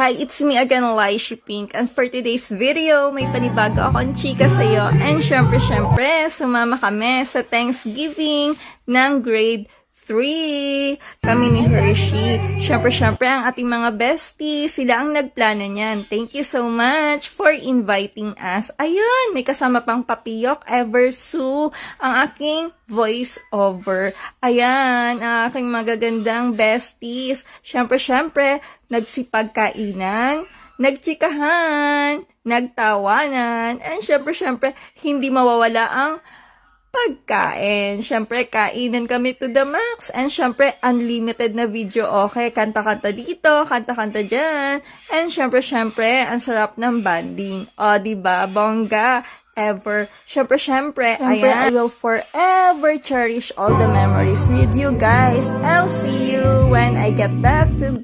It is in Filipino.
Hi, it's me again, Laishi Pink. And for today's video, may panibago akong chika sa'yo. And syempre, sumama kami sa Thanksgiving ng grade 3. Kami ni Hershey. Syempre, ang ating mga besties, sila ang nagplano niyan. Thank you so much for inviting us. Ayun, may kasama pang Papiyok, Eversue, ang aking voice over. Ayan, ang aking magagandang besties. Syempre, nagsipagkainan, nagchikahan, nagtawanan, and syempre, hindi mawawala ang pagkain. Syempre, kainan kami to the max. And syempre, unlimited na video. Okay, kanta-kanta dito, kanta-kanta dyan. And syempre, ang sarap ng banding. O, diba? Bongga. Ever. Syempre, ayan. I will forever cherish all the memories with you guys. I'll see you when I get back to